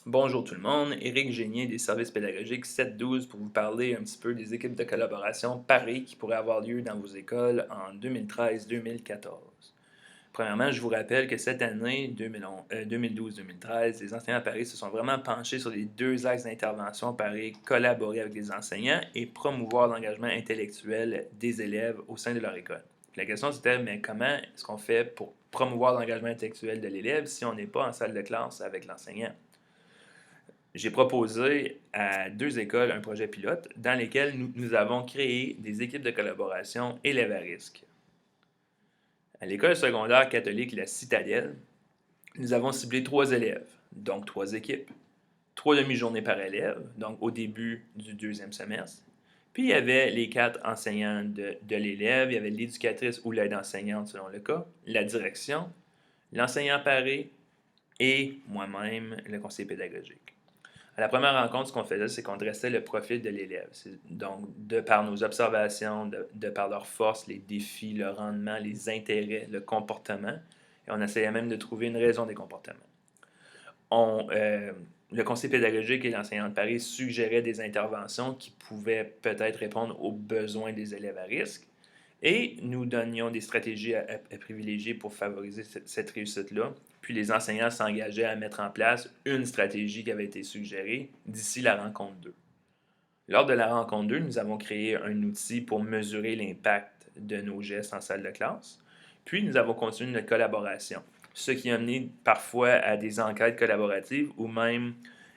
Bonjour tout le monde, Éric Génier des services pédagogiques 712 pour vous parler un petit peu des équipes de collaboration pareilles qui pourraient avoir lieu dans vos écoles en 2013-2014. Premièrement, je vous rappelle que cette année, 2012-2013, les enseignants à Paris se sont vraiment penchés sur les deux axes d'intervention Paris, collaborer avec les enseignants et promouvoir l'engagement intellectuel des élèves au sein de leur école. La question c'était, mais comment est-ce qu'on fait pour promouvoir l'engagement intellectuel de l'élève si on n'est pas en salle de classe avec l'enseignant? J'ai proposé à deux écoles un projet pilote dans lequel nous avons créé des équipes de collaboration élèves à risque. À l'école secondaire catholique La Citadelle, nous avons ciblé 3 élèves, donc 3 équipes, 3 demi-journées par élève, donc au début du deuxième semestre. Puis il y avait les 4 enseignants de l'élève, il y avait l'éducatrice ou l'aide enseignante selon le cas, la direction, l'enseignant paré et moi-même, le conseiller pédagogique. À la première rencontre, ce qu'on faisait, c'est qu'on dressait le profil de l'élève. Donc, de par nos observations, de par leurs forces, les défis, le rendement, les intérêts, le comportement. Et on essayait même de trouver une raison des comportements. On, le conseil pédagogique et l'enseignant de Paris suggéraient des interventions qui pouvaient peut-être répondre aux besoins des élèves à risque. Et nous donnions des stratégies à privilégier pour favoriser cette réussite-là. Puis les enseignants s'engageaient à mettre en place une stratégie qui avait été suggérée d'ici la rencontre 2. Lors de la rencontre 2, nous avons créé un outil pour mesurer l'impact de nos gestes en salle de classe. Puis nous avons continué notre collaboration, ce qui a mené parfois à des enquêtes collaboratives ou même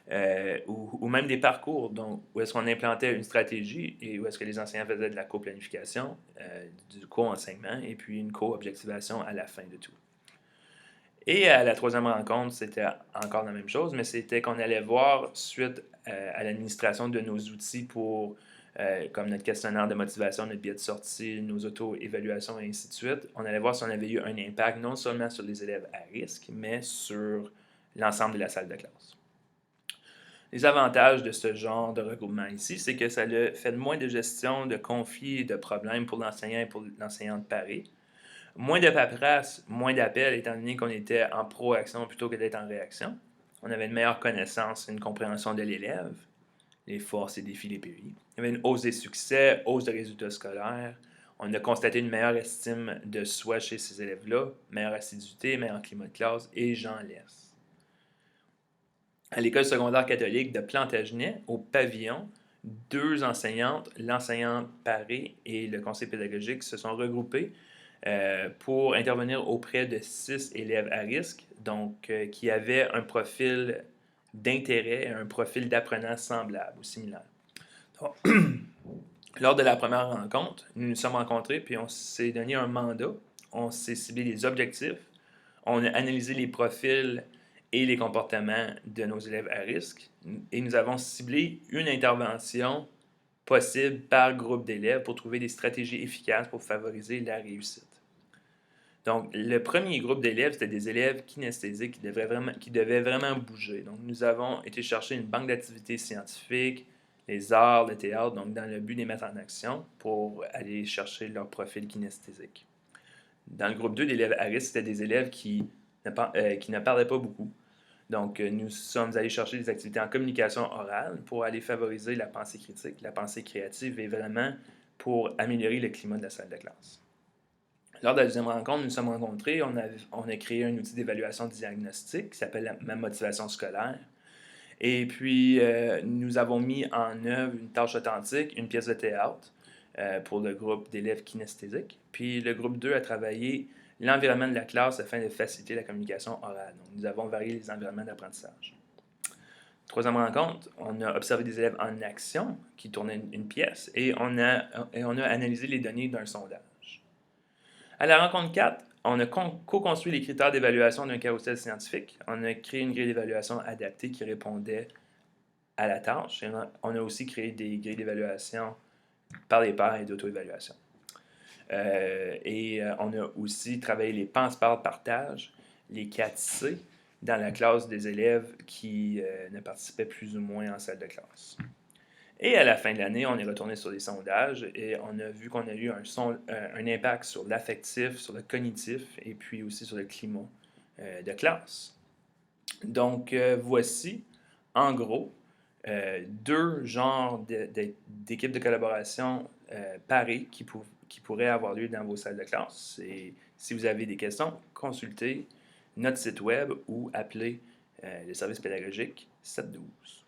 des parcours donc, où est-ce qu'on implantait une stratégie et où est-ce que les enseignants faisaient de la co-planification, du co-enseignement et puis une co-objectivation à la fin de tout. Et à la troisième rencontre, c'était encore la même chose, mais c'était qu'on allait voir, suite à l'administration de nos outils pour, comme notre questionnaire de motivation, notre billet de sortie, nos auto-évaluations et ainsi de suite, on allait voir si on avait eu un impact non seulement sur les élèves à risque, mais sur l'ensemble de la salle de classe. Les avantages de ce genre de regroupement ici, c'est que ça a fait moins de gestion de conflits et de problèmes pour l'enseignant et pour l'enseignant de Paris. Moins de paperasse, moins d'appels, étant donné qu'on était en proaction plutôt que d'être en réaction. On avait une meilleure connaissance et une compréhension de l'élève, les forces et défis, les périls. Il y avait une hausse des succès, hausse des résultats scolaires. On a constaté une meilleure estime de soi chez ces élèves-là, meilleure assiduité, meilleur climat de classe, et j'en laisse. À l'école secondaire catholique de Plantagenet, au pavillon, 2 enseignantes, l'enseignante Paré et le conseil pédagogique, se sont regroupés pour intervenir auprès de 6 élèves à risque, donc qui avaient un profil d'intérêt, un profil d'apprenant semblable ou similaire. Donc, lors de la première rencontre, nous nous sommes rencontrés puis on s'est donné un mandat, on s'est ciblé les objectifs, on a analysé les profils et les comportements de nos élèves à risque et nous avons ciblé une intervention possible par groupe d'élèves pour trouver des stratégies efficaces pour favoriser la réussite. Donc, le premier groupe d'élèves, c'était des élèves kinesthésiques qui devaient vraiment bouger. Donc, nous avons été chercher une banque d'activités scientifiques, les arts, le théâtre, donc dans le but de les mettre en action pour aller chercher leur profil kinesthésique. Dans le groupe 2 d'élèves à risque, c'était des élèves qui ne parlaient pas beaucoup. Donc, nous sommes allés chercher des activités en communication orale pour aller favoriser la pensée critique, la pensée créative et vraiment pour améliorer le climat de la salle de classe. Lors de la deuxième rencontre, nous nous sommes rencontrés, on a créé un outil d'évaluation diagnostique qui s'appelle ma motivation scolaire. Et puis, nous avons mis en œuvre une tâche authentique, une pièce de théâtre pour le groupe d'élèves kinesthésiques. Puis, le groupe 2 a travaillé l'environnement de la classe afin de faciliter la communication orale. Donc, nous avons varié les environnements d'apprentissage. Troisième rencontre, on a observé des élèves en action qui tournaient une pièce et on a analysé les données d'un sondage. À la rencontre 4, on a co-construit les critères d'évaluation d'un carrousel scientifique. On a créé une grille d'évaluation adaptée qui répondait à la tâche. Et on a aussi créé des grilles d'évaluation par les pairs et d'auto-évaluation. On a aussi travaillé les pense-parle-partage, les 4C, dans la classe des élèves qui ne participaient plus ou moins en salle de classe. Et à la fin de l'année, on est retourné sur les sondages et on a vu qu'on a eu un impact sur l'affectif, sur le cognitif et puis aussi sur le climat de classe. Donc, voici en gros, deux genres d'équipes de collaboration pareilles qui pourraient avoir lieu dans vos salles de classe. Et si vous avez des questions, consultez notre site web ou appelez le service pédagogique 712.